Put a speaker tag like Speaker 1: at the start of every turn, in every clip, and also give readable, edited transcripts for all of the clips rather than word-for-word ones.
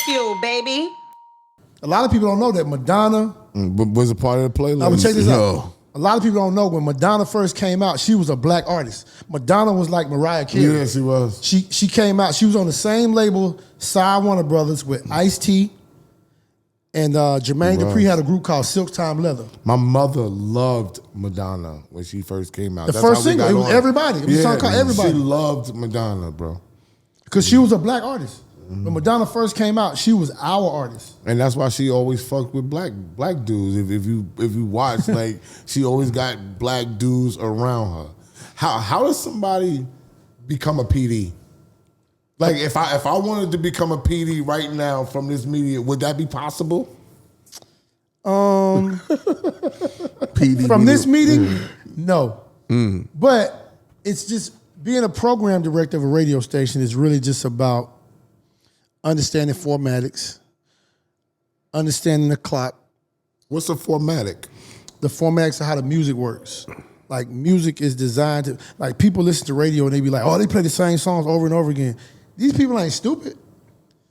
Speaker 1: Bagfuel, baby.
Speaker 2: A lot of people don't know that Madonna
Speaker 3: was a part of the playlist.
Speaker 2: I would check this out. A lot of people don't know when Madonna first came out, she was a black artist. Madonna was like Mariah Carey.
Speaker 3: Yeah, she was.
Speaker 2: She came out, she was on the same label, Side Warner Brothers, with Ice-T, and Jermaine Dupri had a group called Silk Time Leather.
Speaker 3: My mother loved Madonna when she first came out.
Speaker 2: The first single, it was Everybody. It was a song called Everybody.
Speaker 3: She loved Madonna, bro.
Speaker 2: Because she was a black artist. When Madonna first came out, she was our artist.
Speaker 3: And that's why she always fucked with black dudes. If you watch, like, she always got black dudes around her. How does somebody become a PD? Like, if I wanted to become a PD right now from this media, would that be possible?
Speaker 2: PD from this meeting, no. But it's just being a program director of a radio station is really just about understanding formatics, understanding the clock.
Speaker 3: What's a formatic?
Speaker 2: The formatics of how the music works. Like, music is designed to, like, people listen to radio and they be like, oh, they play the same songs over and over again. These people ain't stupid,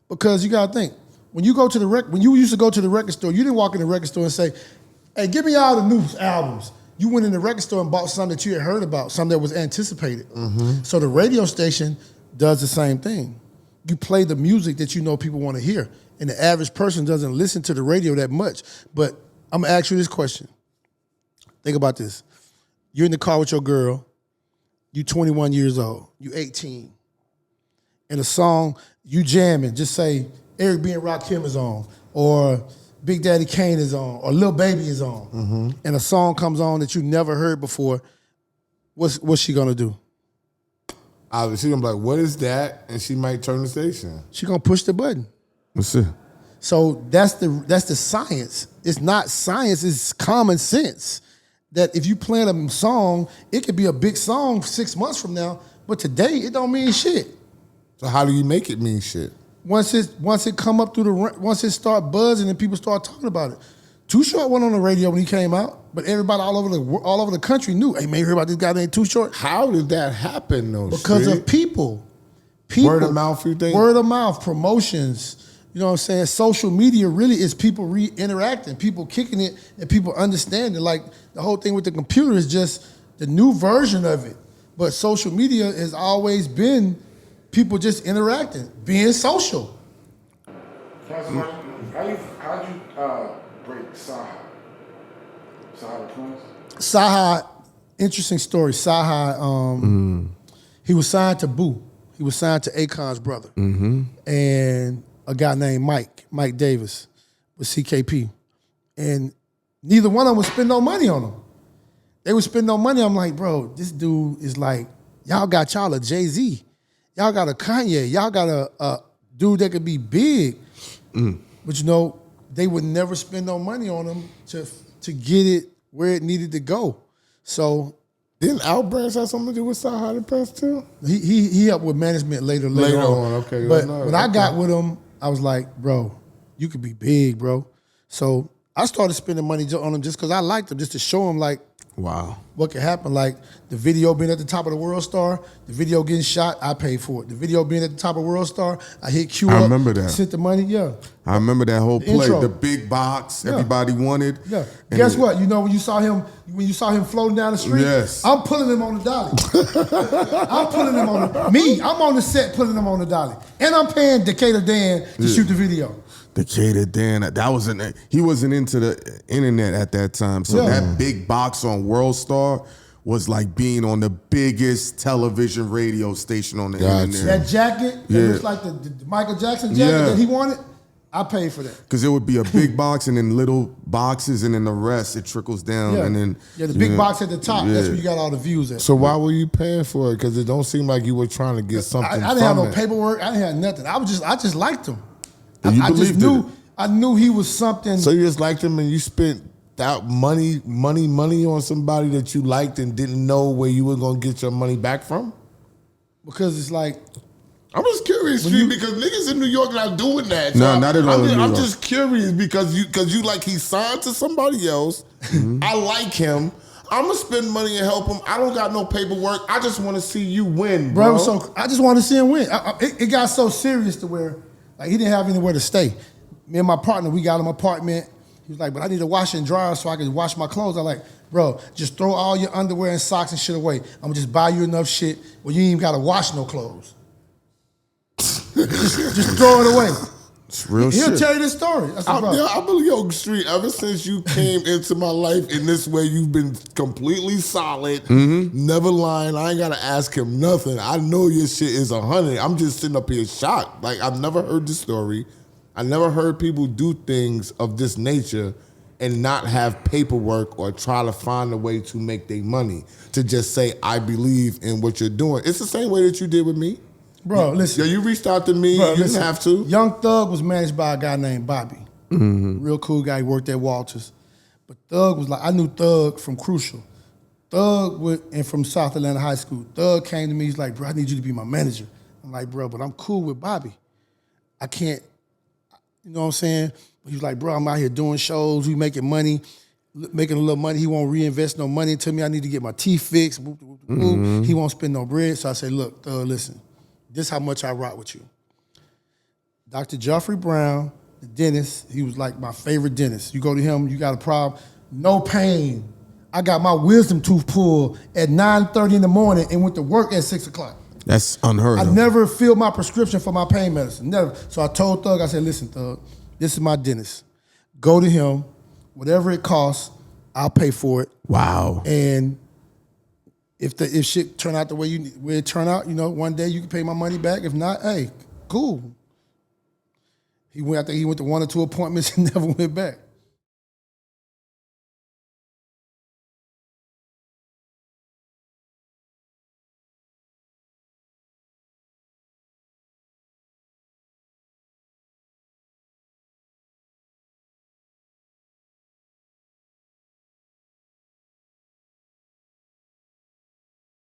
Speaker 2: because you gotta think, when you used to go to the record store, you didn't walk in the record store and say, hey, give me all the new albums. You went in the record store and bought something that you had heard about, something that was anticipated. So the radio station does the same thing. You play the music that you know people want to hear. And the average person doesn't listen to the radio that much. But I'm going to ask you this question. Think about this. You're in the car with your girl. You 21 years old. You 18. And a song, you jamming. Just say Eric B. and Rakim is on. Or Big Daddy Kane is on. Or Lil Baby is on. And a song comes on that you never heard before. What's she going to do?
Speaker 3: She's gonna be like, what is that? And she might turn the station.
Speaker 2: She's gonna push the button.
Speaker 3: That's it.
Speaker 2: So that's the science. It's not science, it's common sense. That if you plan a song, it could be a big song 6 months from now, but today it don't mean shit.
Speaker 3: So how do you make it mean shit?
Speaker 2: Once it come up through once it start buzzing and people start talking about it. Too Short went on the radio when he came out, but everybody all over the country knew, hey man, you heard about this guy named Too Short?
Speaker 3: How did that happen though?
Speaker 2: Because of people.
Speaker 3: Word of mouth, you think?
Speaker 2: Word of mouth, promotions. You know what I'm saying? Social media really is people interacting, people kicking it, and people understanding. Like, the whole thing with the computer is just the new version of it. But social media has always been people just interacting, being social.
Speaker 4: How'd you break Saha the Twins?
Speaker 2: Saha, interesting story. Saha, he was signed to Boo. He was signed to Akon's brother. And a guy named Mike Davis with CKP. And neither one of them would spend no money on him. They would spend no money. I'm like, bro, this dude is like, y'all got y'all a Jay-Z. Y'all got a Kanye. Y'all got a dude that could be big. But you know, they would never spend no money on him to get it where it needed to go. So
Speaker 3: didn't Outkast have something to do with Saha the Press too?
Speaker 2: He helped with management later on.
Speaker 3: Okay.
Speaker 2: But when I got with him, I was like, bro, you could be big, bro. So I started spending money on him just because I liked him, just to show him like,
Speaker 3: wow,
Speaker 2: what could happen. Like the video being at the top of the World Star, the video getting shot, I paid for it. The video being at the top of World Star, I hit Q up.
Speaker 3: I remember that.
Speaker 2: Sent the money, yeah.
Speaker 3: I remember that whole play,
Speaker 2: intro.
Speaker 3: the big box everybody wanted.
Speaker 2: Yeah. Guess what? You know when you saw him floating down the street?
Speaker 3: Yes.
Speaker 2: I'm pulling him on the dolly. I'm pulling him on I'm on the set pulling him on the dolly. And I'm paying Decatur Dan to shoot the video.
Speaker 3: Decatur Dan, he wasn't into the internet at that time. So that big box on World Star was like being on the biggest television radio station on the internet.
Speaker 2: That jacket that looks like the Michael Jackson jacket that he wanted, I paid for that.
Speaker 3: Because it would be a big box and then little boxes and then the rest, it trickles down.
Speaker 2: Yeah,
Speaker 3: and then
Speaker 2: the big box at the top, that's where you got all the views at.
Speaker 3: So why were you paying for it? Because it don't seem like you were trying to get something
Speaker 2: I didn't have no paperwork. I didn't have nothing. I just liked him. I knew he was something.
Speaker 3: So you just liked him and you spent that money on somebody that you liked and didn't know where you were going to get your money back from?
Speaker 2: Because it's like,
Speaker 3: I'm just curious, because niggas in New York not doing that.
Speaker 5: No, not at all.
Speaker 3: I'm just curious because you like he signed to somebody else. I like him. I'm gonna spend money and help him. I don't got no paperwork. I just want to see you win, bro.
Speaker 2: So I just want to see him win. It got so serious to where Like, he didn't have anywhere to stay. Me and my partner, we got him an apartment. He was like, but I need to wash and dry so I can wash my clothes. I'm like, bro, just throw all your underwear and socks and shit away. I'm gonna just buy you enough shit where you ain't even gotta wash no clothes. just throw it away.
Speaker 3: It's real shit.
Speaker 2: He'll tell you this story. I said, bro,
Speaker 3: I believe, yo, Street, ever since you came into my life in this way, you've been completely solid, never lying. I ain't got to ask him nothing. I know your shit is 100. I'm just sitting up here shocked. Like, I've never heard this story. I never heard people do things of this nature and not have paperwork or try to find a way to make their money. To just say, I believe in what you're doing. It's the same way that you did with me.
Speaker 2: bro, listen.
Speaker 3: Yo, you reached out to me.
Speaker 2: Bro,
Speaker 3: you didn't have to.
Speaker 2: Young Thug was managed by a guy named Bobby. Real cool guy. He worked at Walters. But Thug was like, I knew Thug from Crucial. And from South Atlanta High School. Thug came to me. He's like, bro, I need you to be my manager. I'm like, bro, but I'm cool with Bobby. I can't, you know what I'm saying? But he was like, bro, I'm out here doing shows. We making money, making a little money. He won't reinvest no money into me. I need to get my teeth fixed. He won't spend no bread. So I say, look, Thug, listen. This is how much I rock with you. Dr. Geoffrey Brown, the dentist, he was like my favorite dentist. You go to him, you got a problem, no pain. I got my wisdom tooth pulled at 9:30 in the morning and went to work at 6 o'clock.
Speaker 1: That's unheard of.
Speaker 2: I never filled my prescription for my pain medicine, never. So I told Thug, I said, listen, Thug, this is my dentist. Go to him, whatever it costs, I'll pay for it.
Speaker 1: Wow.
Speaker 2: And if shit turn out the way it turn out, you know, one day you can pay my money back. If not, hey, cool. I think he went to 1 or 2 appointments and never went back.